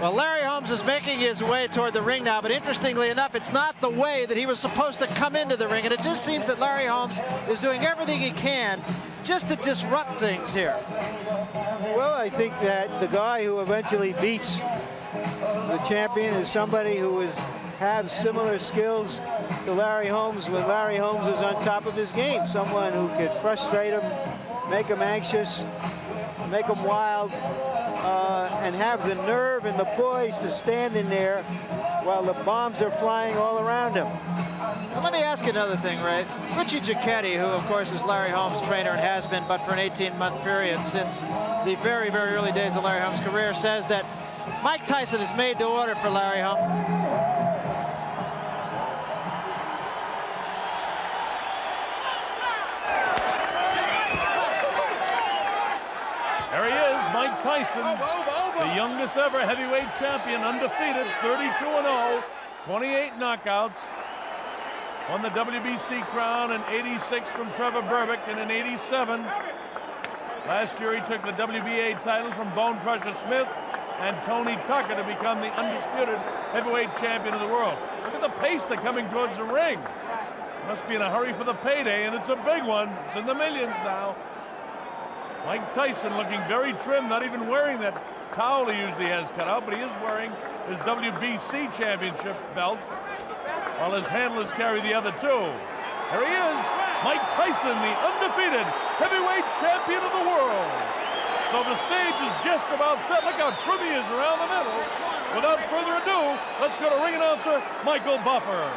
Well, Larry Holmes is making his way toward the ring now, but interestingly enough, it's not the way that he was supposed to come into the ring, and it just seems that Larry Holmes is doing everything he can just to disrupt things here. Well, I think that the guy who eventually beats the champion is somebody who has similar skills to Larry Holmes when Larry Holmes was on top of his game. Someone who could frustrate him, make him anxious, make him wild, and have the nerve and the poise to stand in there while the bombs are flying all around him. Well, let me ask you another thing, Ray. Richie Giacchetti, who of course is Larry Holmes' trainer and has been, but for an 18-month period since the very, very early days of Larry Holmes' career, says that Mike Tyson is made to order for Larry Holmes. There he is, Mike Tyson, the youngest ever heavyweight champion, undefeated, 32-0, 28 knockouts. Won the WBC crown in '86 from Trevor Berbick, and in '87. Last year he took the WBA title from Bone Crusher Smith and Tony Tucker to become the undisputed heavyweight champion of the world. Look at the pace they're coming towards the ring. Must be in a hurry for the payday, and it's a big one. It's in the millions now. Mike Tyson looking very trim, not even wearing that towel he usually has cut out, but he is wearing his WBC championship belt, while his handlers carry the other two. There he is, Mike Tyson, the undefeated heavyweight champion of the world. So the stage is just about set. Look how trim he is around the middle. Without further ado, let's go to ring announcer Michael Buffer.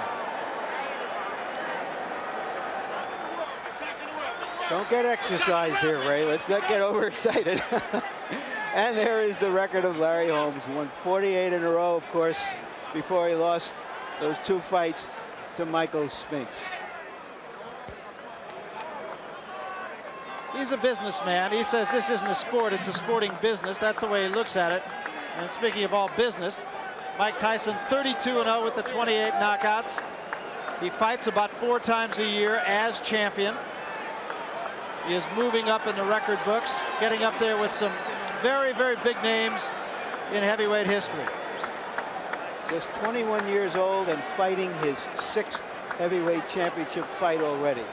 Don't get exercised here, Ray. Let's not get overexcited. And there is the record of Larry Holmes. Won 48 in a row, of course, before he lost those two fights to Michael Spinks. He's a businessman. He says this isn't a sport, it's a sporting business. That's the way he looks at it. And speaking of all business, Mike Tyson 32-0 with the 28 knockouts. He fights about 4 times a year as champion. He is moving up in the record books, getting up there with some very, very big names in heavyweight history. Just 21 years old and fighting his 6th heavyweight championship fight already.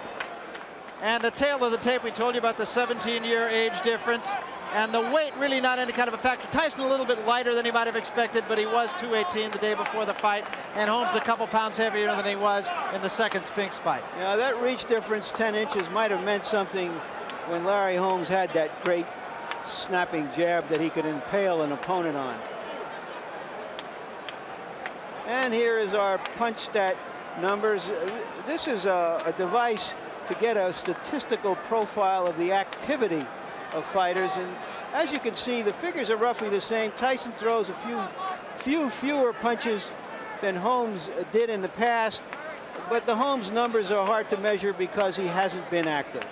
And the tail of the tape, we told you about the 17-year age difference. And the weight really not any kind of a factor. Tyson a little bit lighter than he might have expected, but he was 218 the day before the fight. And Holmes a couple pounds heavier than he was in the second Spinks fight. Now that reach difference, 10 inches, might have meant something when Larry Holmes had that great snapping jab that he could impale an opponent on. And here is our punch stat numbers. This is a device to get a statistical profile of the activity of fighters, and as you can see, the figures are roughly the same. Tyson throws a fewer punches than Holmes did in the past, but the Holmes numbers are hard to measure because he hasn't been active.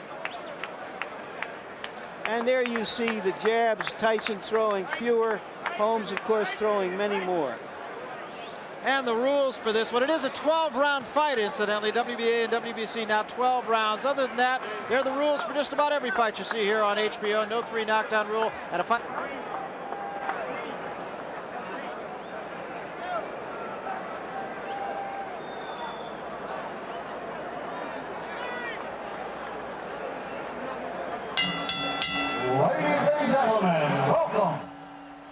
And there you see the jabs, Tyson throwing fewer, Holmes of course throwing many more. And the rules for this one, it is a 12-round fight, incidentally. WBA and WBC now 12 rounds. Other than that, they're the rules for just about every fight you see here on HBO. No 3 knockdown rule and a fight. Ladies and gentlemen, welcome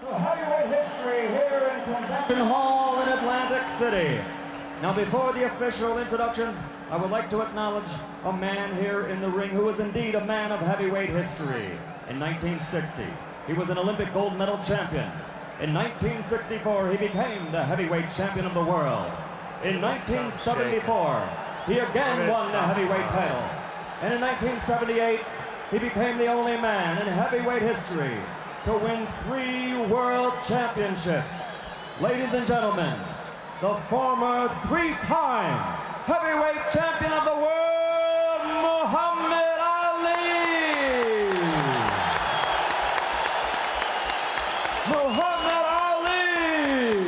to heavyweight history here in Convention Hall in Atlantic City. Now, before the official introductions, I would like to acknowledge a man here in the ring who is indeed a man of heavyweight history. In 1960, he was an Olympic gold medal champion. In 1964, he became the heavyweight champion of the world. In 1974, he again won the heavyweight title. And in 1978, he became the only man in heavyweight history to win 3 world championships. Ladies and gentlemen, the former 3-time heavyweight champion of the world, Muhammad Ali. Muhammad Ali.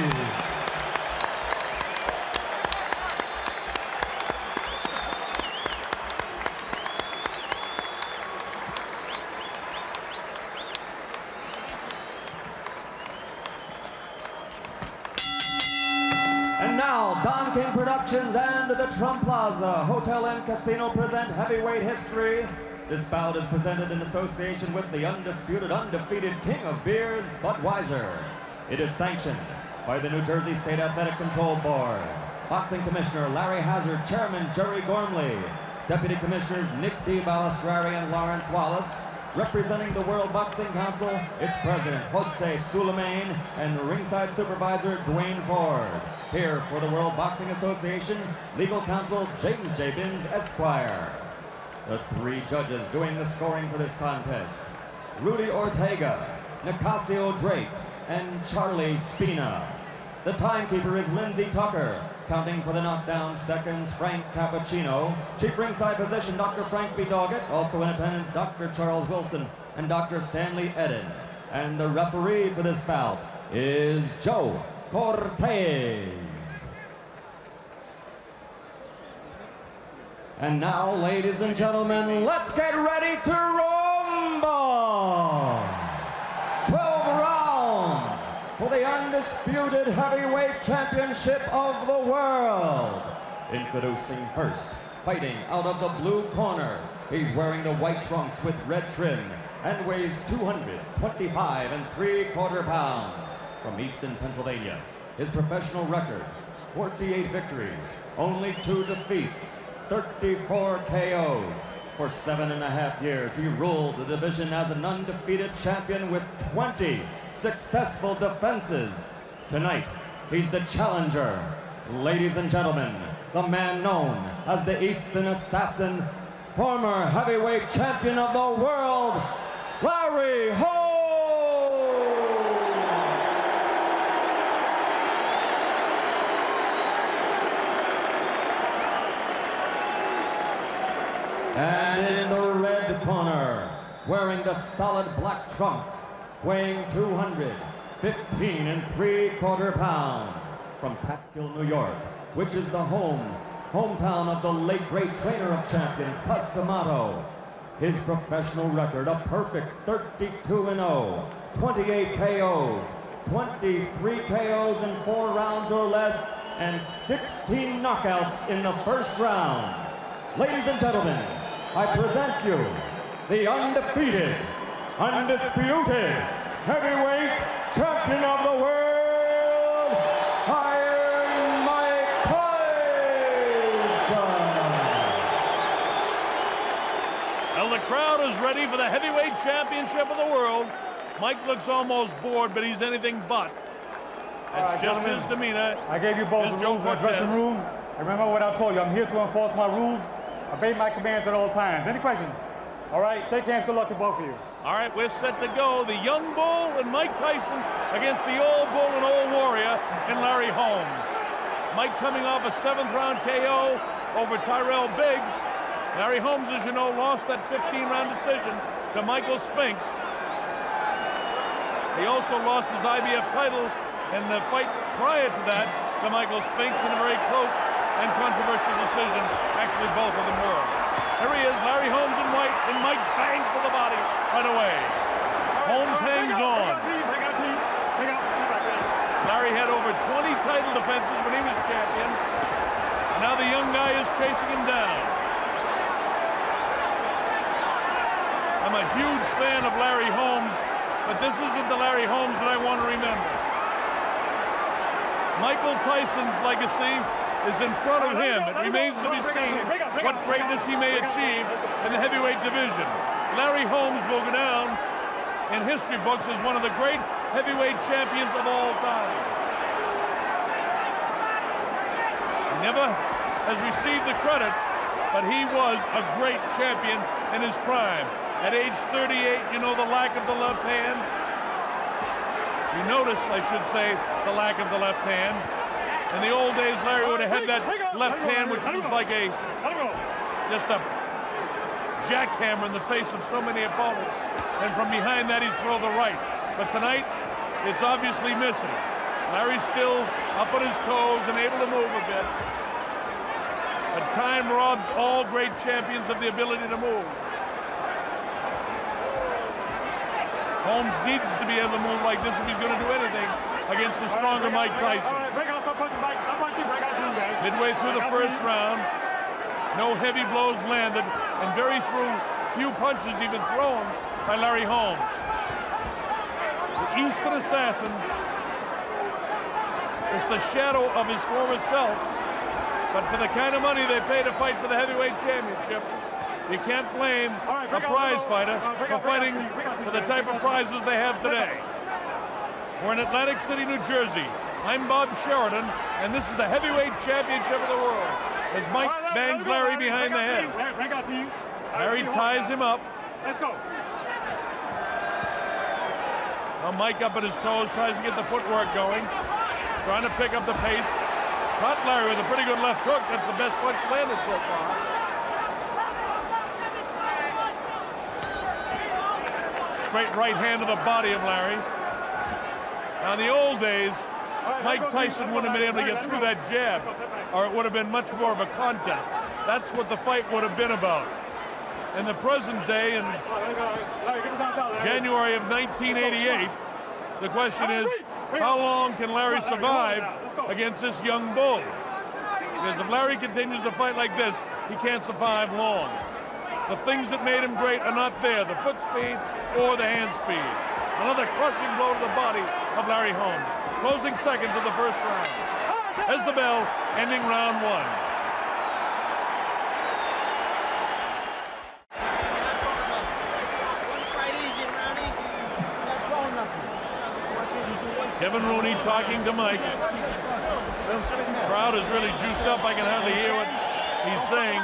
Don King Productions and the Trump Plaza Hotel and Casino present Heavyweight History. This bout is presented in association with the undisputed, undefeated king of beers, Budweiser. It is sanctioned by the New Jersey State Athletic Control Board. Boxing Commissioner Larry Hazard, Chairman Jerry Gormley, Deputy Commissioners Nick D. Balistrari and Lawrence Wallace. Representing the World Boxing Council, its President Jose Sulaiman and ringside supervisor Dwayne Ford. Here for the World Boxing Association, legal counsel James J. Binns, Esquire. The three judges doing the scoring for this contest: Rudy Ortega, Nicasio Drake, and Charlie Spina. The timekeeper is Lindsey Tucker. Counting for the knockdown seconds, Frank Cappuccino. Chief ringside physician, Dr. Frank B. Doggett. Also in attendance, Dr. Charles Wilson and Dr. Stanley Eden. And the referee for this bout is Joe Cortez. And now, ladies and gentlemen, let's get ready to rumble! 12 rounds for the undisputed heavyweight championship of the world. Introducing first, fighting out of the blue corner. He's wearing the white trunks with red trim and weighs 225 3/4 pounds. From Easton, Pennsylvania. His professional record, 48 victories, only 2 defeats, 34 KOs. For 7.5 years, he ruled the division as an undefeated champion with 20 successful defenses. Tonight, he's the challenger. Ladies and gentlemen, the man known as the Eastern Assassin, former heavyweight champion of the world, Larry Holmes! And in the red corner, wearing the solid black trunks, weighing 215 3/4 pounds, from Catskill, New York, which is the hometown of the late great trainer of champions, Cus D'Amato. His professional record, a perfect 32-0, 28 KOs, 23 KOs in 4 rounds or less, and 16 knockouts in the first round. Ladies and gentlemen, I present you the undefeated, undisputed heavyweight champion of the world, Iron Mike Tyson. Well, the crowd is ready for the heavyweight championship of the world. Mike looks almost bored, but he's anything but. That's just his demeanor. I gave you both the rules in the dressing room. Remember what I told you. I'm here to enforce my rules. Obey my commands at all times. Any questions? All right, shake hands. Good luck to both of you. All right, we're set to go. The young bull and Mike Tyson against the old bull and old warrior and Larry Holmes. Mike coming off a 7th-round KO over Tyrell Biggs. Larry Holmes, as you know, lost that 15-round decision to Michael Spinks. He also lost his IBF title in the fight prior to that to Michael Spinks in a very close and controversial decision. Actually, both of them were. Here he is, Larry Holmes in white, and Mike bangs to the body right away. Holmes hangs on. Larry had over 20 title defenses when he was champion. And now the young guy is chasing him down. I'm a huge fan of Larry Holmes, but this isn't the Larry Holmes that I want to remember. Michael Tyson's legacy is in front of him. It remains to be seen what greatness he may achieve in the heavyweight division. Larry Holmes will go down in history books as one of the great heavyweight champions of all time. He never has received the credit, but he was a great champion in his prime. At age 38, you know the lack of the left hand. You notice, I should say, the lack of the left hand. In the old days, Larry would have had that left hand, which was like just a jackhammer in the face of so many opponents. And from behind that, he'd throw the right. But tonight, it's obviously missing. Larry's still up on his toes and able to move a bit. But time robs all great champions of the ability to move. Holmes needs to be able to move like this if he's going to do anything against the stronger Mike Tyson. Midway through the first round, no heavy blows landed, and very few punches even thrown by Larry Holmes. The Eastern Assassin is the shadow of his former self, but for the kind of money they pay to fight for the heavyweight championship, you can't blame a prize fighter for fighting for the type of prizes they have today. We're in Atlantic City, New Jersey. I'm Bob Sheridan, and this is the heavyweight championship of the world. As Mike bangs Larry behind the head. Larry ties him up. Let's go. Now Mike up at his toes, tries to get the footwork going, trying to pick up the pace. Caught Larry with a pretty good left hook. That's the best punch landed so far. Straight right hand to the body of Larry. Now in the old days, Mike Tyson wouldn't have been able to get through that jab, or it would have been much more of a contest. That's what the fight would have been about. In the present day, in January of 1988, the question is, how long can Larry survive against this young bull? Because if Larry continues to fight like this, he can't survive long. The things that made him great are not there, the foot speed or the hand speed. Another crushing blow to the body of Larry Holmes. Closing seconds of the first round. As the bell, ending round one. Kevin Rooney talking to Mike. The crowd is really juiced up. I can hardly hear what he's saying.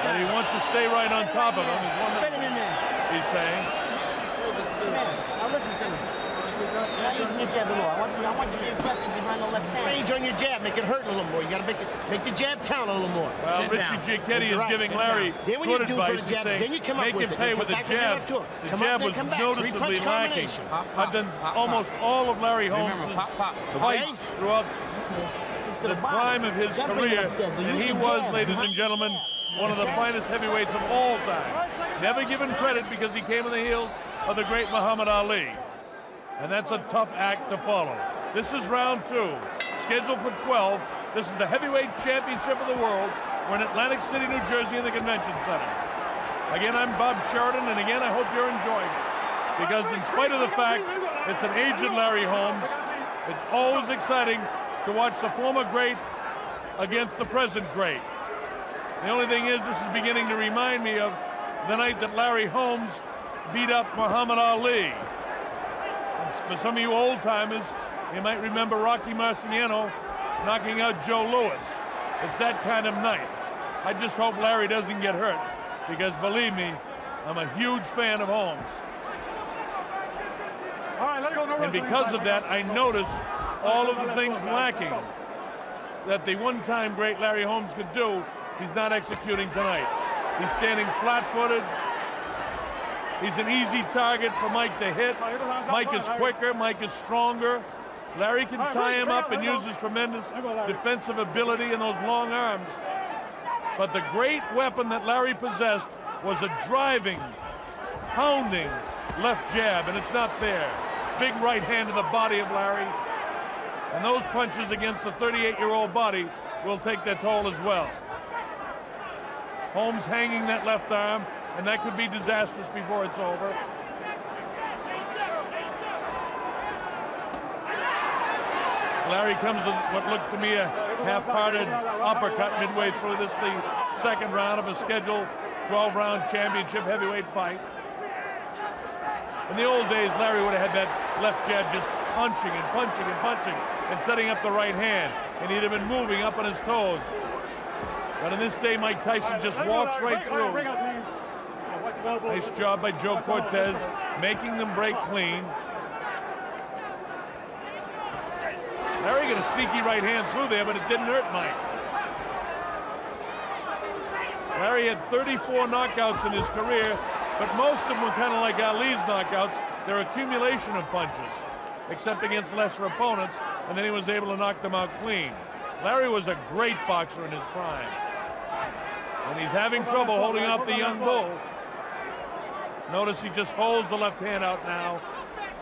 But he wants to stay right on top of him, is one that he's saying. Now listen to me. You're not using your jab at all. I want you to be aggressive behind the left hand. Range on your jab, make it hurt a little more. You got to make the jab count a little more. Well, Richie Giacchetti is giving Larry good advice. He's saying, make him pay with the jab. The jab was noticeably lacking. I've done almost all of Larry Holmes' fights throughout the prime of his career, and he was, ladies and gentlemen, one of the finest heavyweights of all time. Never given credit because he came on the heels of the great Muhammad Ali. And that's a tough act to follow. This is round two, scheduled for 12. This is the heavyweight championship of the world. We're in Atlantic City, New Jersey in the Convention Center. Again, I'm Bob Sheridan, and again, I hope you're enjoying it. Because in spite of the fact it's an aged Larry Holmes, it's always exciting to watch the former great against the present great. The only thing is, this is beginning to remind me of the night that Larry Holmes beat up Muhammad Ali. And for some of you old-timers, you might remember Rocky Marciano knocking out Joe Louis. It's that kind of night. I just hope Larry doesn't get hurt, because believe me, I'm a huge fan of Holmes. And because of that, I notice all of the things lacking that the one-time great Larry Holmes could do, he's not executing tonight. He's standing flat-footed. He's an easy target for Mike to hit. Mike is quicker, Mike is stronger. Larry can tie him up and use his tremendous defensive ability and those long arms. But the great weapon that Larry possessed was a driving, pounding left jab, and it's not there. Big right hand to the body of Larry. And those punches against the 38-year-old body will take their toll as well. Holmes hanging that left arm, and that could be disastrous before it's over. Larry comes with what looked to me a half-hearted uppercut midway through this, the second round of a scheduled 12-round championship heavyweight fight. In the old days, Larry would have had that left jab just punching and punching and punching and setting up the right hand, and he'd have been moving up on his toes. But in this day, Mike Tyson just walks right through. Nice job by Joe Cortez, making them break clean. Larry got a sneaky right hand through there, but it didn't hurt Mike. Larry had 34 knockouts in his career, but most of them were kind of like Ali's knockouts. They're accumulation of punches, except against lesser opponents, and then he was able to knock them out clean. Larry was a great boxer in his prime, and he's having trouble holding out the young bull. Notice he just holds the left hand out now.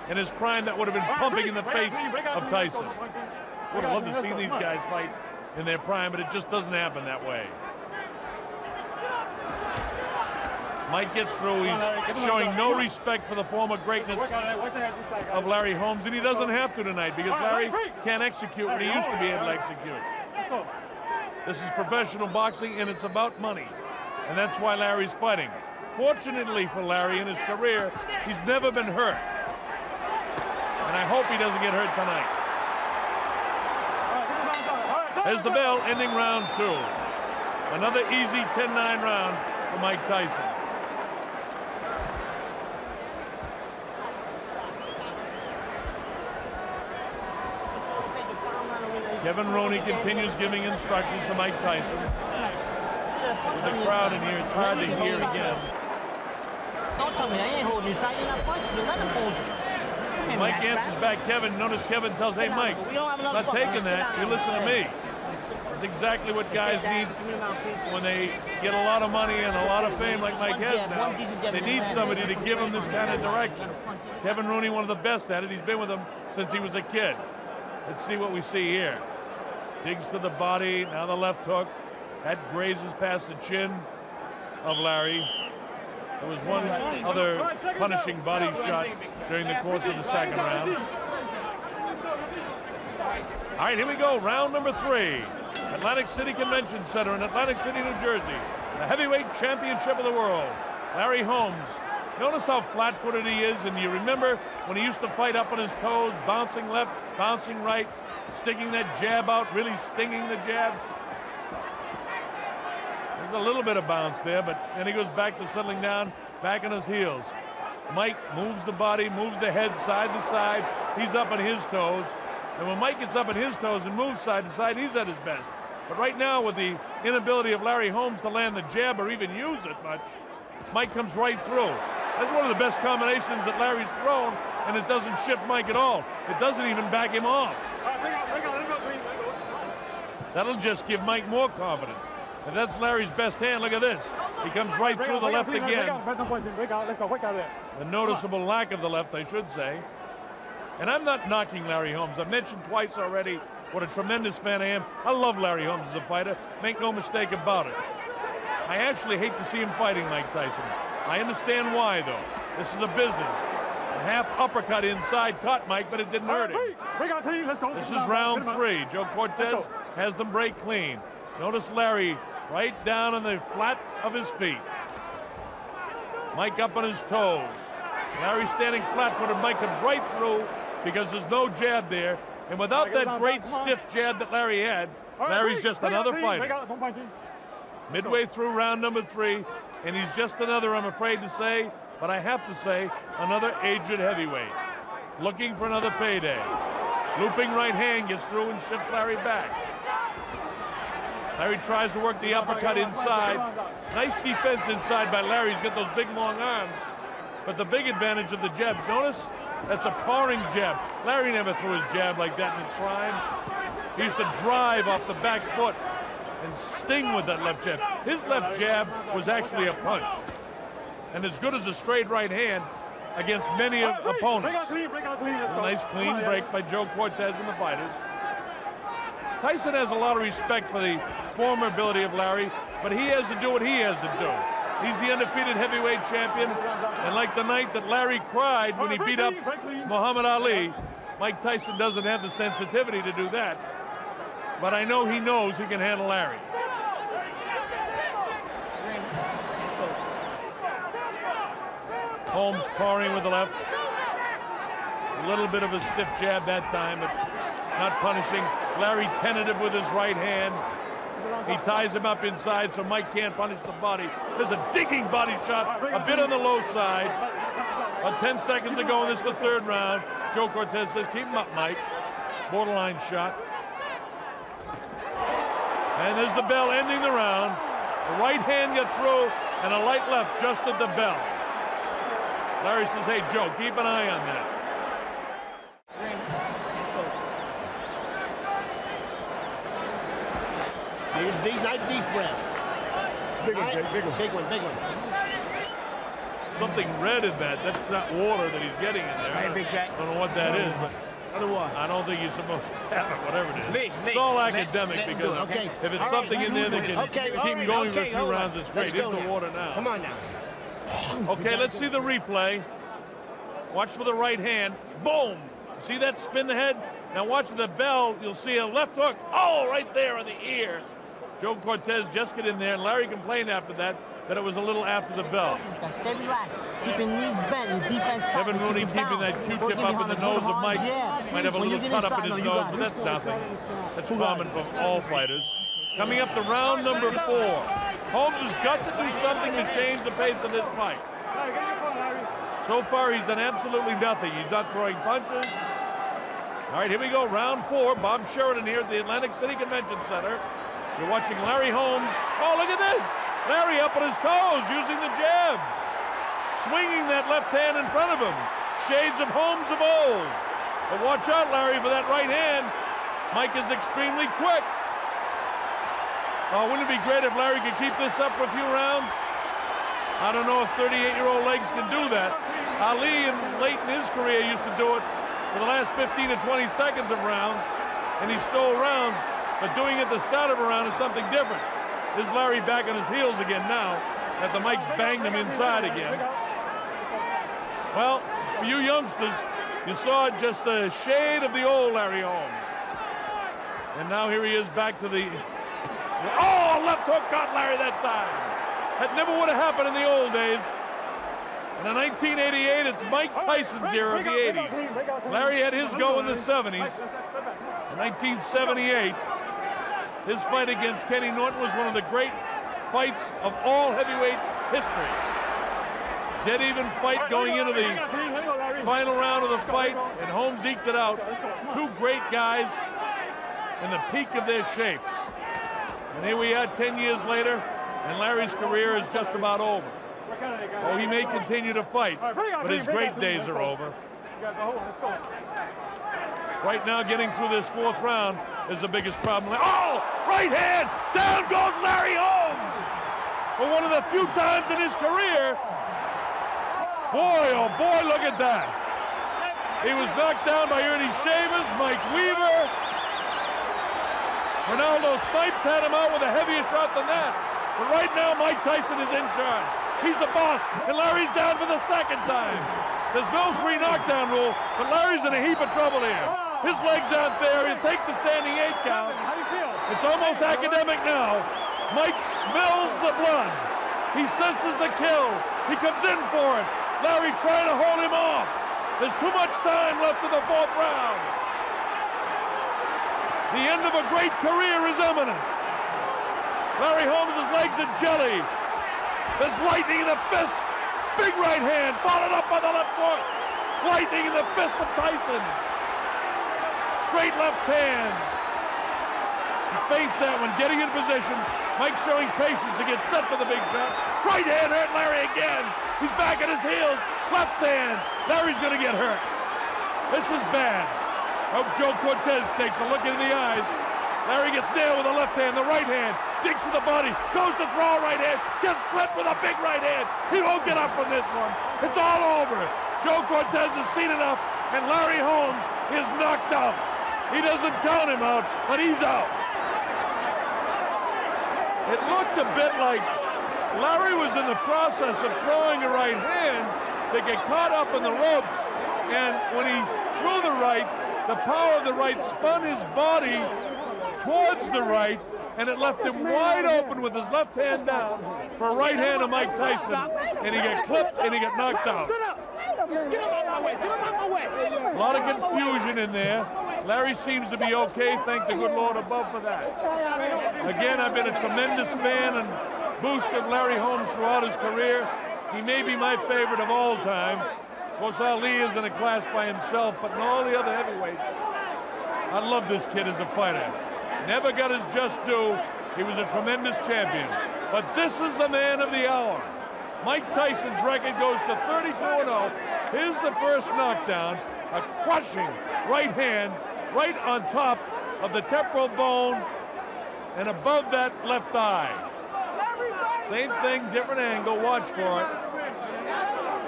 In his prime, that would have been pumping in the face of Tyson. Would have loved to see these guys fight in their prime, but it just doesn't happen that way. Mike gets through. He's showing no respect for the former greatness of Larry Holmes, and he doesn't have to tonight because Larry can't execute what he used to be able to execute. This is professional boxing, and it's about money, and that's why Larry's fighting. Fortunately for Larry in his career, he's never been hurt, and I hope he doesn't get hurt tonight. There's the bell, ending round 2. Another easy 10-9 round for Mike Tyson. Kevin Roney continues giving instructions to Mike Tyson. With the crowd in here, it's hard to hear again. Don't tell me I ain't holding you tight. You're not punching. Let him hold you. Mike answers back Kevin. Notice Kevin tells, hey, Mike, not taking that. You listen to me. It's exactly what guys need when they get a lot of money and a lot of fame like Mike has now. They need somebody to give them this kind of direction. Kevin Rooney, one of the best at it. He's been with them since he was a kid. Let's see what we see here. Digs to the body, now the left hook. That grazes past the chin of Larry. There was one other punishing body shot during the course of the second round. All right, here we go, round number 3. Atlantic City Convention Center in Atlantic City, New Jersey. The heavyweight championship of the world. Larry Holmes. Notice how flat-footed he is, and you remember when he used to fight up on his toes, bouncing left, bouncing right, sticking that jab out, really stinging the jab. There's a little bit of bounce there, but then he goes back to settling down, back on his heels. Mike moves the body, moves the head side to side. He's up on his toes. And when Mike gets up on his toes and moves side to side, he's at his best. But right now, with the inability of Larry Holmes to land the jab or even use it much, Mike comes right through. That's one of the best combinations that Larry's thrown, and it doesn't shift Mike at all. It doesn't even back him off. That'll just give Mike more confidence. If that's Larry's best hand, look at this. He comes right through the left again. The noticeable lack of the left, I should say. And I'm not knocking Larry Holmes. I've mentioned twice already what a tremendous fan I am. I love Larry Holmes as a fighter. Make no mistake about it. I actually hate to see him fighting Mike Tyson. I understand why, though. This is a business. A half uppercut inside caught Mike, but it didn't hurt him. This is round 3. Joe Cortez has them break clean. Notice Larry right down on the flat of his feet. Mike up on his toes. Larry standing flat-footed. Mike comes right through because there's no jab there. And without that great stiff jab that Larry had, Larry's just another fighter. Midway through round number 3, and he's just another, I'm afraid to say, but I have to say, another aged heavyweight. Looking for another payday. Looping right hand gets through and shifts Larry back. Larry tries to work the uppercut inside. Nice defense inside by Larry. He's got those big, long arms. But the big advantage of the jab, notice that's a pawing jab. Larry never threw his jab like that in his prime. He used to drive off the back foot and sting with that left jab. His left jab was actually a punch. And as good as a straight right hand against many opponents. A nice clean break by Joe Cortez and the fighters. Tyson has a lot of respect for the former ability of Larry, but he has to do what he has to do. He's the undefeated heavyweight champion, and like the night that Larry cried when he beat up Muhammad Ali, Mike Tyson doesn't have the sensitivity to do that. But I know he knows he can handle Larry. Holmes parring with the left. A little bit of a stiff jab that time, but not punishing. Larry tentative with his right hand. He ties him up inside so Mike can't punish the body. There's a digging body shot, a bit on the low side. About 10 seconds to go, and this is the 3rd round. Joe Cortez says, keep him up, Mike. Borderline shot. And there's the bell ending the round. The right hand gets through, and a light left just at the bell. Larry says, hey, Joe, keep an eye on that. Deep breaths. Big one. Something red in that. That's not water that he's getting in there. I don't know what that is, but Other what? I don't think you're supposed to have it, whatever it is. Me. It's all Let academic him do because it, okay? if it's All something right, in there that can okay, keep all him right, going for a okay, few hold on. rounds, it's great. Let's Here's go the now. water now. Come on now. Okay, let's see the replay. Watch for the right hand. Boom! See that spin the head? Now watch the bell. You'll see a left hook. Oh, right there on the ear. Joe Cortez just get in there, and Larry complained after that it was a little after the bell. Stay relaxed. Keeping knees bent. Your defense. Kevin Rooney keeping that Q-tip up in the nose of Mike. Might have a little cut up in his nose, but that's nothing. That's common for all fighters. Coming up to round number 4. Holmes has got to do something to change the pace of this fight. So far, he's done absolutely nothing. He's not throwing punches. All right, here we go, round 4. Bob Sheridan here at the Atlantic City Convention Center. You're watching Larry Holmes. Oh, look at this. Larry up on his toes using the jab. Swinging that left hand in front of him. Shades of Holmes of old. But watch out, Larry, for that right hand. Mike is extremely quick. Oh, wouldn't it be great if Larry could keep this up for a few rounds? I don't know if 38-year-old legs can do that. Ali, late in his career, used to do it for the last 15 to 20 seconds of rounds, and he stole rounds, but doing it at the start of a round is something different. There's Larry back on his heels again now, after Mike's banged him inside again. Well, for you youngsters, you saw just a shade of the old Larry Holmes. And now here he is back to the... Oh, left hook got Larry that time. That never would have happened in the old days. And in 1988, it's Mike Tyson's era of the 80s. Larry had his go in the 70s. In 1978, his fight against Kenny Norton was one of the great fights of all heavyweight history. Dead even fight going into the final round of the fight, and Holmes eked it out. Two great guys in the peak of their shape. And here we are 10 years later, and Larry's career is just about over. Oh, he may continue to fight, but his great days are over. Right now, getting through this 4th round is the biggest problem. Oh, right hand, down goes Larry Holmes. For one of the few times in his career, boy, oh boy, look at that. He was knocked down by Ernie Shavers, Mike Weaver. Ronaldo Snipes had him out with a heavier shot than that. But right now, Mike Tyson is in charge. He's the boss, and Larry's down for the 2nd time. There's no free knockdown rule, but Larry's in a heap of trouble here. His legs aren't there. He'll take the standing 8 count. It's almost academic now. Mike smells the blood. He senses the kill. He comes in for it. Larry trying to hold him off. There's too much time left in the 4th round. The end of a great career is imminent. Larry Holmes' legs are jelly. There's lightning in the fist. Big right hand, followed up by the left hook. Lightning in the fist of Tyson. Straight left hand. He faced that one, getting in position. Mike showing patience to get set for the big shot. Right hand hurt Larry again. He's back at his heels. Left hand. Larry's going to get hurt. This is bad. I hope Joe Cortez takes a look into the eyes. Larry gets nailed with the left hand, the right hand, digs to the body, goes to throw right hand, gets clipped with a big right hand. He won't get up from this one. It's all over. Joe Cortez has seen enough, and Larry Holmes is knocked out. He doesn't count him out, but he's out. It looked a bit like Larry was in the process of throwing a right hand to get caught up in the ropes, and when he threw the right, the power of the right spun his body towards the right, and it left him wide open with his left hand down for a right hand of Mike Tyson, and he got clipped and he got knocked out. A lot of confusion in there. Larry seems to be okay, thank the good Lord above for that. Again, I've been a tremendous fan and boost of Larry Holmes throughout his career. He may be my favorite of all time. Of course, Ali is in a class by himself, but in all the other heavyweights, I love this kid as a fighter. Never got his just due. He was a tremendous champion. But this is the man of the hour. Mike Tyson's record goes to 32-0. Here's the first knockdown. A crushing right hand right on top of the temporal bone and above that left eye. Same thing, different angle. Watch for it.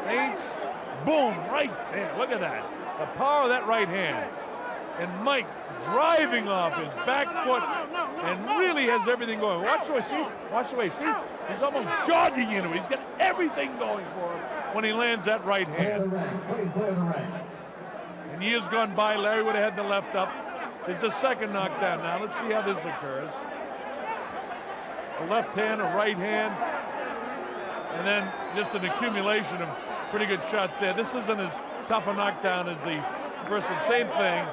Feints. Boom, right there. Look at that. The power of that right hand. And Mike driving off his back foot and really has everything going. Watch the way, see? Watch the way, see? He's almost jogging into it. He's got everything going for him when he lands that right hand. Please clear the ring. In years gone by, Larry would have had the left up. Is the second knockdown now. Let's see how this occurs. A left hand, a right hand, and then just an accumulation of pretty good shots there. This isn't as tough a knockdown as the first one. Same thing.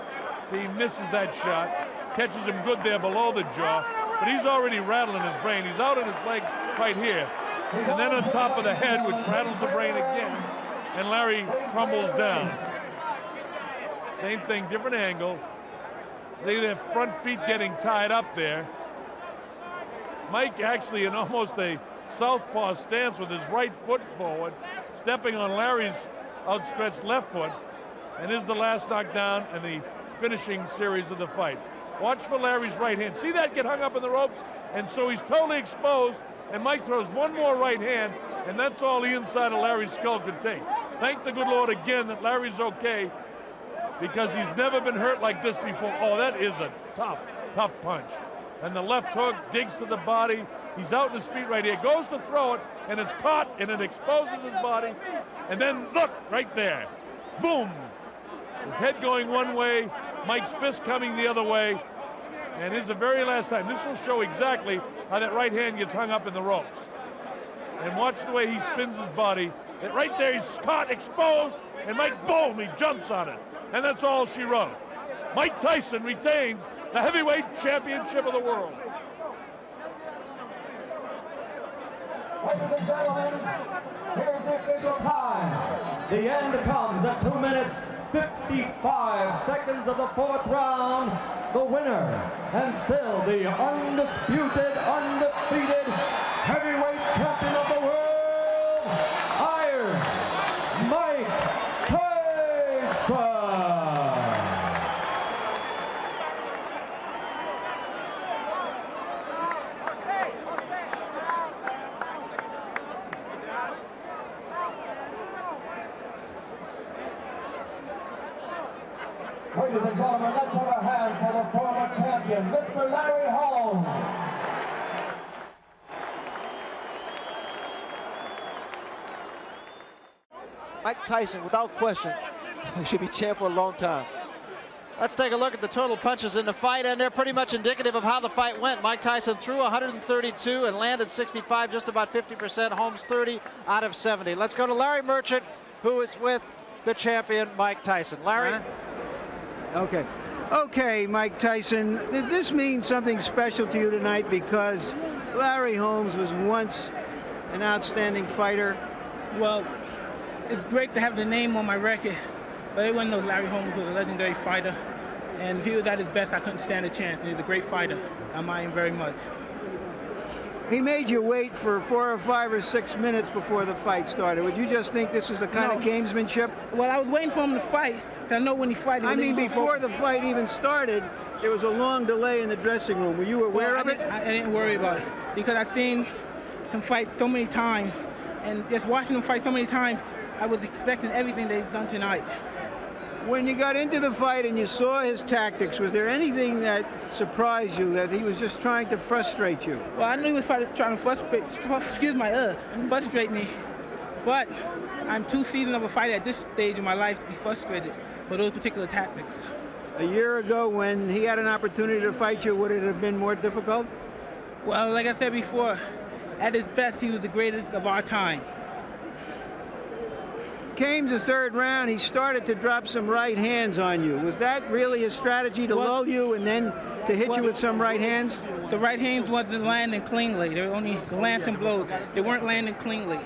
See, he misses that shot, catches him good there below the jaw, but he's already rattling his brain. He's out on his legs right here. And then on top of the head, which rattles the brain again, and Larry crumbles down. Same thing, different angle. See their front feet getting tied up there. Mike actually in almost a southpaw stance with his right foot forward, stepping on Larry's outstretched left foot, and is the last knockdown and the finishing series of the fight. Watch for Larry's right hand. See that get hung up in the ropes? And so he's totally exposed, and Mike throws one more right hand, and that's all the inside of Larry's skull could take. Thank the good Lord again that Larry's okay, because he's never been hurt like this before. Oh, that is a tough, tough punch. And the left hook digs to the body. He's out on his feet right here. Goes to throw it, and it's caught, and it exposes his body. And then, look, right there. Boom. His head going one way, Mike's fist coming the other way. And this is the very last time. This will show exactly how that right hand gets hung up in the ropes. And watch the way he spins his body. And right there, he's caught, exposed, and Mike, boom, he jumps on it. And that's all she wrote. Mike Tyson retains the heavyweight championship of the world. Ladies and gentlemen, here's the official time. The end comes at 2 minutes, 55 seconds of the fourth round. The winner, and still the undisputed, undefeated heavyweight champion of the world, Iron Mike Tyson. Ladies and gentlemen, let's have a hand for the former champion, Mr. Larry Holmes. Mike Tyson, without question, should be champ for a long time. Let's take a look at the total punches in the fight, and they're pretty much indicative of how the fight went. Mike Tyson threw 132 and landed 65, just about 50%. Holmes 30 out of 70. Let's go to Larry Merchant, who is with the champion, Mike Tyson. Larry? Okay, Mike Tyson, this means something special to you tonight because Larry Holmes was once an outstanding fighter. Well, it's great to have the name on my record, but everyone knows Larry Holmes was a legendary fighter, and if he was at his best, I couldn't stand a chance. He's a great fighter. I admire him very much. He made you wait for 4 or 5 or 6 minutes before the fight started. Would you just think this was the kind of gamesmanship? Well, I was waiting for him to fight, because I know when he fights... I mean, before the fight even started, there was a long delay in the dressing room. Were you aware of it? I didn't worry about it, because I've seen him fight so many times, and just watching him fight so many times, I was expecting everything that he's done tonight. When you got into the fight and you saw his tactics, was there anything that surprised you, that he was just trying to frustrate you? Well, I knew he was trying to frustrate me, but I'm too seasoned of a fighter at this stage in my life to be frustrated for those particular tactics. A year ago, when he had an opportunity to fight you, would it have been more difficult? Well, like I said before, at his best, he was the greatest of our time. Came the third round, he started to drop some right hands on you. Was that really his strategy, to lull you and then to hit you with some right hands? The right hands wasn't landing cleanly. They were only glancing blows. They weren't landing cleanly.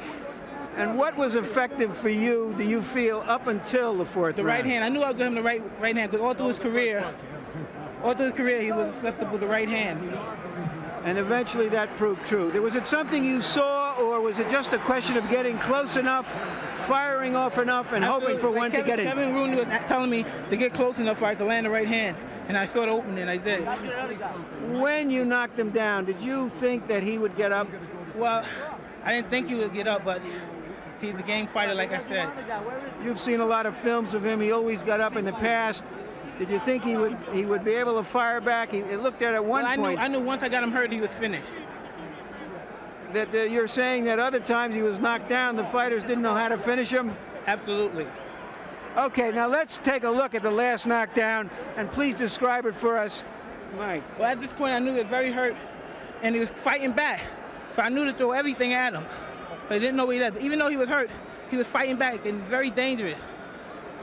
And what was effective for you, do you feel, up until the fourth round? The right hand. I knew I was going to him the right hand, because all through his career, he was susceptible to the right hand. And eventually that proved true. Was it something you saw, or was it just a question of getting close enough, firing off enough, and hoping for one to get in? Kevin Rooney was telling me to get close enough so I could land the right hand, and I saw it open, and I did. When you knocked him down, did you think that he would get up? Well, I didn't think he would get up, but he's a game fighter, like I said. You've seen a lot of films of him. He always got up in the past. Did you think he would be able to fire back? It looked at one point. I knew once I got him hurt, he was finished. That you're saying that other times he was knocked down, the fighters didn't know how to finish him? Absolutely. Okay, now let's take a look at the last knockdown, and please describe it for us, Mike. Well, at this point, I knew he was very hurt, and he was fighting back. So I knew to throw everything at him. So I didn't know what he did. Even though he was hurt, he was fighting back, and very dangerous,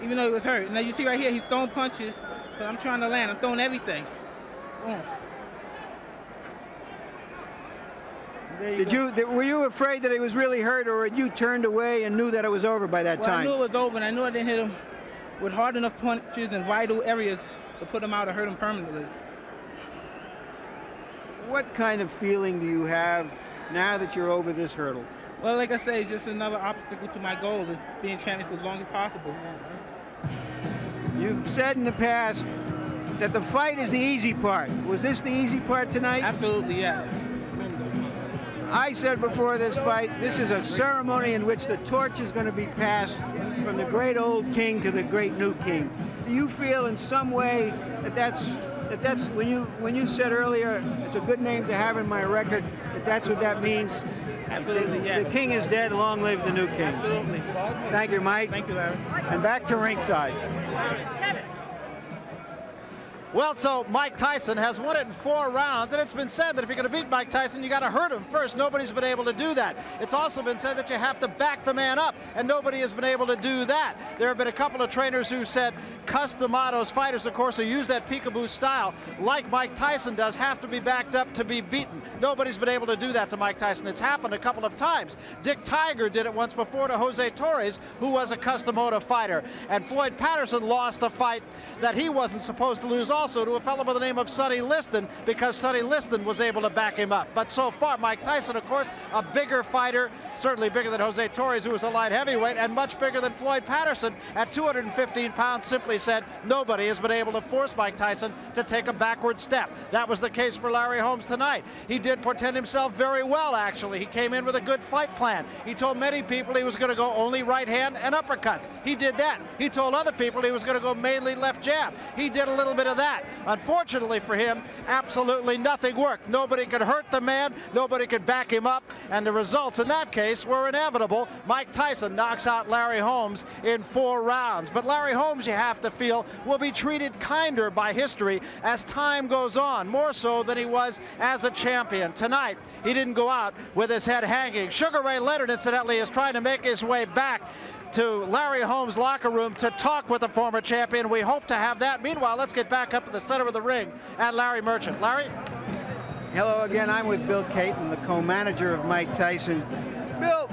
even though he was hurt. Now you see right here, he's throwing punches, but I'm trying to land. I'm throwing everything. Boom. Were you afraid that he was really hurt, or had you turned away and knew that it was over by that time? I knew it was over, and I knew I didn't hit him with hard enough punches in vital areas to put him out or hurt him permanently. What kind of feeling do you have now that you're over this hurdle? Well, like I say, it's just another obstacle to my goal, is being champion for as long as possible. You've said in the past that the fight is the easy part. Was this the easy part tonight? Absolutely, yeah. I said before this fight, this is a ceremony in which the torch is going to be passed from the great old king to the great new king. Do you feel in some way that that's when you said earlier it's a good name to have in my record, that's what that means? Absolutely, yes. The king is dead, long live the new king. Absolutely. Thank you, Mike. Thank you, Larry. And back to ringside. Well, so Mike Tyson has won it in 4 rounds, and it's been said that if you're going to beat Mike Tyson, you got to hurt him first. Nobody's been able to do that. It's also been said that you have to back the man up, and nobody has been able to do that. There have been a couple of trainers who said Cus D'Amato's fighters, of course, who use that peekaboo style, like Mike Tyson does, have to be backed up to be beaten. Nobody's been able to do that to Mike Tyson. It's happened a couple of times. Dick Tiger did it once before to Jose Torres, who was a Cus D'Amato fighter. And Floyd Patterson lost a fight that he wasn't supposed to lose also to a fellow by the name of Sonny Liston, because Sonny Liston was able to back him up. But so far, Mike Tyson, of course, a bigger fighter, certainly bigger than Jose Torres, who was a light heavyweight, and much bigger than Floyd Patterson at 215 pounds, simply said nobody has been able to force Mike Tyson to take a backward step. That was the case for Larry Holmes tonight. He did portend himself very well, actually. He came in with a good fight plan. He told many people he was going to go only right hand and uppercuts. He did that. He told other people he was going to go mainly left jab. He did a little bit of that. Unfortunately for him, absolutely nothing worked. Nobody could hurt the man, nobody could back him up, and the results in that case were inevitable. Mike Tyson knocks out Larry Holmes in 4 rounds. But Larry Holmes, you have to feel, will be treated kinder by history as time goes on, more so than he was as a champion. Tonight, he didn't go out with his head hanging. Sugar Ray Leonard, incidentally, is trying to make his way back to Larry Holmes' locker room to talk with the former champion. We hope to have that. Meanwhile, let's get back up to the center of the ring at Larry Merchant. Larry? Hello again. I'm with Bill Caton, the co-manager of Mike Tyson. Bill,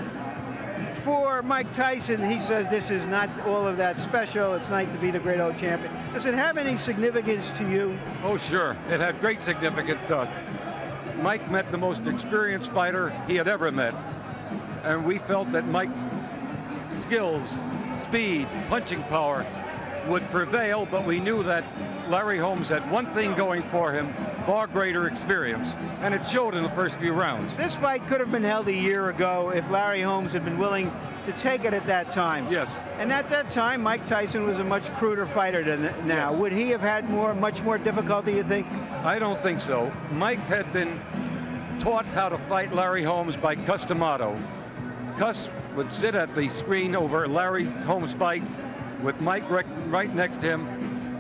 for Mike Tyson, he says this is not all of that special. It's nice to be the great old champion. Does it have any significance to you? Oh, sure. It had great significance to us. Mike met the most experienced fighter he had ever met. And we felt that Mike's skills, speed, punching power would prevail, but we knew that Larry Holmes had one thing going for him, far greater experience, and it showed in the first few rounds. This fight could have been held a year ago if Larry Holmes had been willing to take it at that time. Yes. And at that time, Mike Tyson was a much cruder fighter than now. Yes. Would he have had much more difficulty, you think? I don't think so. Mike had been taught how to fight Larry Holmes by Cus D'Amato. Cus would sit at the screen over Larry Holmes' fights with Mike right next to him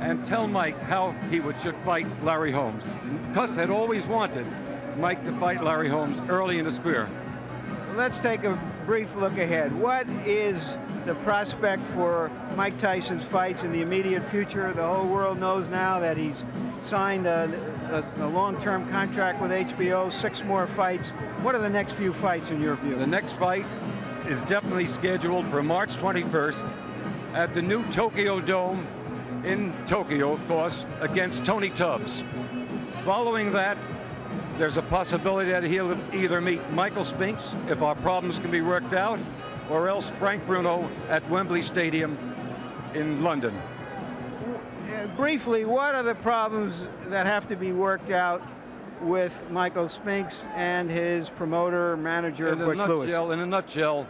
and tell Mike how he should fight Larry Holmes. Cus had always wanted Mike to fight Larry Holmes early in his career. Let's take a brief look ahead. What is the prospect for Mike Tyson's fights in the immediate future? The whole world knows now that he's signed a long-term contract with HBO, 6 more fights. What are the next few fights in your view? The next fight is definitely scheduled for March 21st at the new Tokyo Dome in Tokyo, of course, against Tony Tubbs. Following that, there's a possibility that he'll either meet Michael Spinks, if our problems can be worked out, or else Frank Bruno at Wembley Stadium in London. Briefly, what are the problems that have to be worked out with Michael Spinks and his promoter, manager, Butch Lewis? In a nutshell,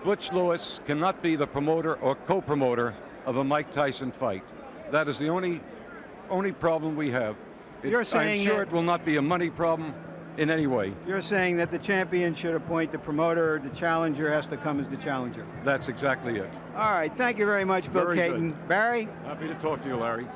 Butch Lewis cannot be the promoter or co-promoter of a Mike Tyson fight. That is the only problem we have. You're saying I'm sure that- it will not be a money problem in any way. You're saying that the champion should appoint the promoter, the challenger has to come as the challenger. That's exactly it. All right, thank you very much, Bill Very Caton. good. Barry? Happy to talk to you, Larry.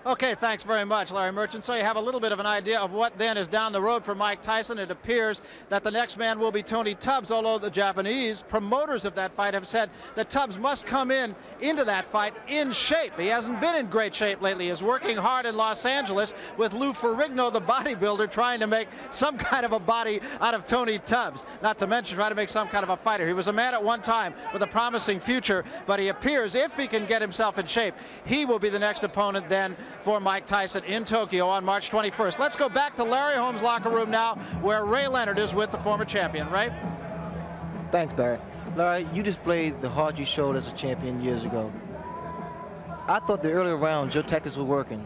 Okay, thanks very much, Larry Merchant. So you have a little bit of an idea of what then is down the road for Mike Tyson. It appears that the next man will be Tony Tubbs, although the Japanese promoters of that fight have said that Tubbs must come into that fight in shape. He hasn't been in great shape lately. He is working hard in Los Angeles with Lou Ferrigno, the bodybuilder, trying to make some kind of a body out of Tony Tubbs. Not to mention trying to make some kind of a fighter. He was a man at one time with a promising future, but he appears, if he can get himself in shape, he will be the next opponent then for Mike Tyson in Tokyo on March 21st. Let's go back to Larry Holmes' locker room now, where Ray Leonard is with the former champion. Ray? Thanks, Barry. Larry, you displayed the heart you showed as a champion years ago. I thought the earlier rounds, your tactics were working.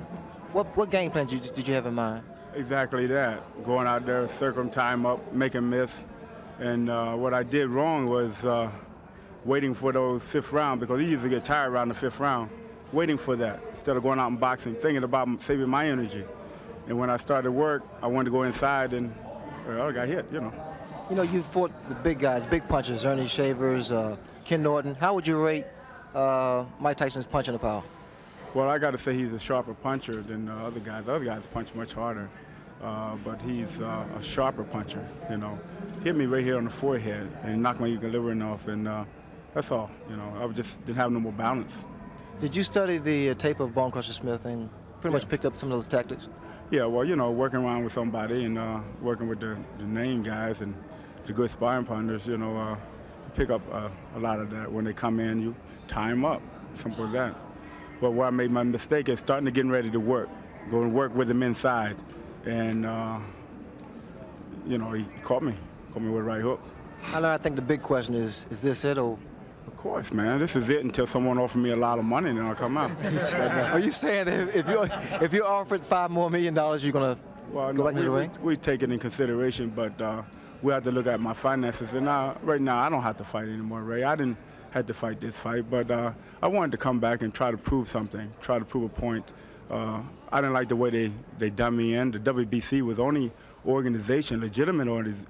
What game plan did you have in mind? Exactly that. Going out there, circling time up, making miss. And what I did wrong was waiting for those fifth round, because he usually get tired around the fifth round. Waiting for that instead of going out and boxing, thinking about saving my energy. And when I started work, I wanted to go inside, and I got hit, you know. You know, you fought the big guys, big punchers, Ernie Shavers, Ken Norton. How would you rate Mike Tyson's punching power? Well, I got to say he's a sharper puncher than the other guys. The other guys punch much harder, but he's a sharper puncher, you know. Hit me right here on the forehead and knocked my equilibrium off, and that's all, you know. I just didn't have no more balance. Did you study the tape of Bone Crusher Smith and pretty much picked up some of those tactics? Yeah, well, you know, working around with somebody and working with the name guys and the good sparring partners, you know, you pick up a lot of that. When they come in, you tie them up, simple as that. But where I made my mistake is starting to get ready to work, go and work with them inside. And, you know, he caught me with a right hook. I think the big question is this it or? Of course, man. This is it until someone offers me a lot of money, and then I'll come out. Are you saying that if you're offered $5 more million, you're going to go back into the ring? We take it in consideration, but we have to look at my finances. And right now, I don't have to fight anymore, Ray. I didn't have to fight this fight, but I wanted to come back and try to prove something, try to prove a point. I didn't like the way they done me in. The WBC was the only organization, legitimate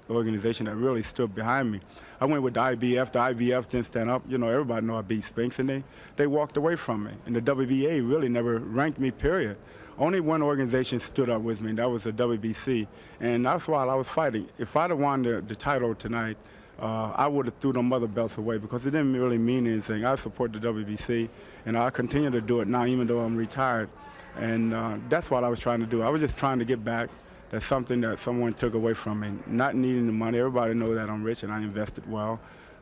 organization that really stood behind me. I went with the IBF. The IBF didn't stand up. You know, everybody know I beat Spinks, and they walked away from me. And the WBA really never ranked me, period. Only one organization stood up with me, and that was the WBC. And that's why I was fighting. If I'd have won the title tonight, I would have threw them other belts away, because it didn't really mean anything. I support the WBC, and I continue to do it now, even though I'm retired. And that's what I was trying to do. I was just trying to get back. That's something that someone took away from me. Not needing the money. Everybody knows that I'm rich and I invested well.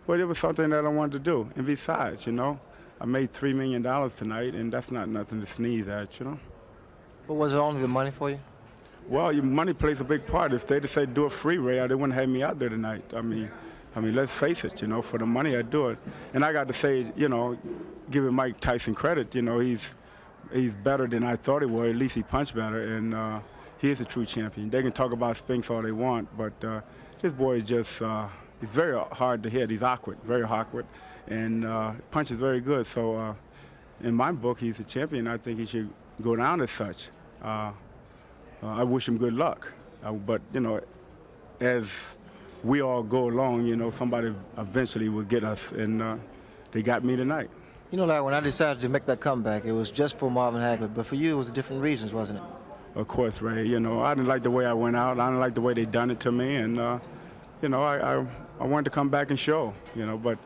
But it was something that I wanted to do. And besides, you know, I made $3 million tonight, and that's not nothing to sneeze at, you know. But was it only the money for you? Well, your money plays a big part. If they'd say do it free, Ray, they wouldn't have me out there tonight. I mean, let's face it, you know, for the money I do it. And I got to say, you know, giving Mike Tyson credit, you know, he's better than I thought he was. At least he punched better, and he is a true champion. They can talk about Spinks all they want, but this boy is just, he's very hard to hit. He's awkward, very awkward, and punches very good. So in my book, he's a champion. I think he should go down as such. I wish him good luck. But, you know, as we all go along, you know, somebody eventually will get us, and they got me tonight. You know, Larry, when I decided to make that comeback, it was just for Marvin Hagler, but for you, it was different reasons, wasn't it? Of course, Ray. You know, I didn't like the way I went out. I didn't like the way they done it to me, and you know, I wanted to come back and show. You know, but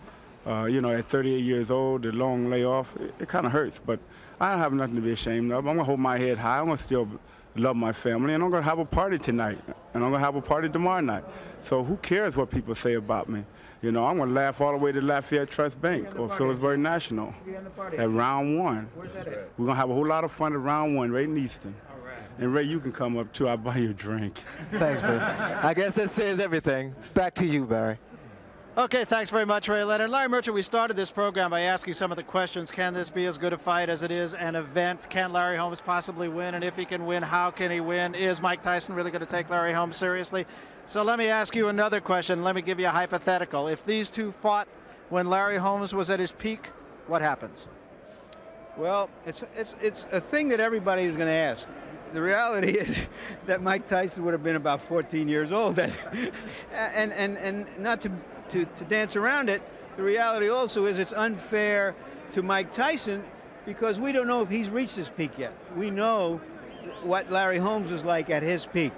you know, at 38 years old, the long layoff, it kind of hurts. But I don't have nothing to be ashamed of. I'm gonna hold my head high. I'm gonna still love my family, and I'm gonna have a party tonight, and I'm gonna have a party tomorrow night. So who cares what people say about me? You know, I'm gonna laugh all the way to Lafayette Trust Bank or Phillipsburg National at round one. We're gonna have a whole lot of fun at round one, right in Easton. And Ray, you can come up too. I'll buy you a drink. Thanks, Barry. I guess that says everything. Back to you, Barry. Okay, thanks very much, Ray Leonard. Larry Merchant, we started this program by asking some of the questions. Can this be as good a fight as it is an event? Can Larry Holmes possibly win? And if he can win, how can he win? Is Mike Tyson really going to take Larry Holmes seriously? So let me ask you another question. Let me give you a hypothetical. If these two fought when Larry Holmes was at his peak, what happens? Well, it's a thing that everybody is going to ask. The reality is that Mike Tyson would have been about 14 years old then. and not to dance around it, the reality also is it's unfair to Mike Tyson because we don't know if he's reached his peak yet. We know what Larry Holmes was like at his peak.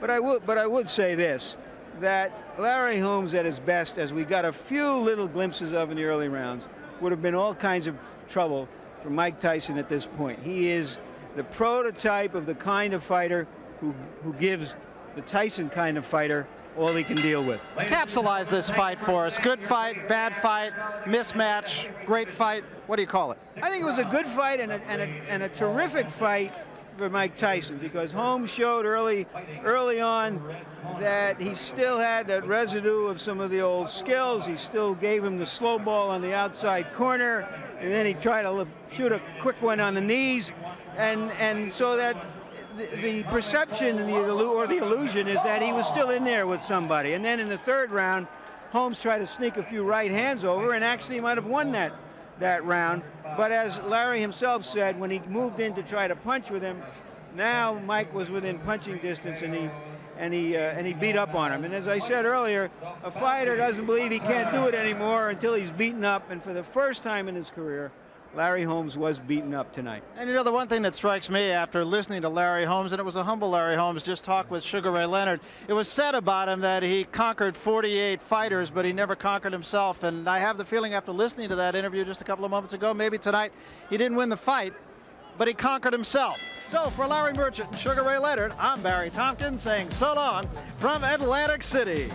But I would say this, that Larry Holmes at his best, as we got a few little glimpses of in the early rounds, would have been all kinds of trouble for Mike Tyson at this point. He is the prototype of the kind of fighter who gives the Tyson kind of fighter all he can deal with. Capsulize this fight for us. Good fight, bad fight, mismatch, great fight. What do you call it? I think it was a good fight and a terrific fight for Mike Tyson because Holmes showed early on that he still had that residue of some of the old skills. He still gave him the slow ball on the outside corner, and then he tried to shoot a quick one on the knees, and so that the perception and the illusion is that he was still in there with somebody. And then in the third round, Holmes tried to sneak a few right hands over and actually might have won that round. But as Larry himself said, when he moved in to try to punch with him, now Mike was within punching distance and he beat up on him. And as I said earlier, a fighter doesn't believe he can't do it anymore until he's beaten up. And for the first time in his career, Larry Holmes was beaten up tonight. And you know, the one thing that strikes me after listening to Larry Holmes, and it was a humble Larry Holmes, just talked with Sugar Ray Leonard, it was said about him that he conquered 48 fighters, but he never conquered himself. And I have the feeling after listening to that interview just a couple of moments ago, maybe tonight, he didn't win the fight, but he conquered himself. So for Larry Merchant and Sugar Ray Leonard, I'm Barry Tompkins saying so long from Atlantic City.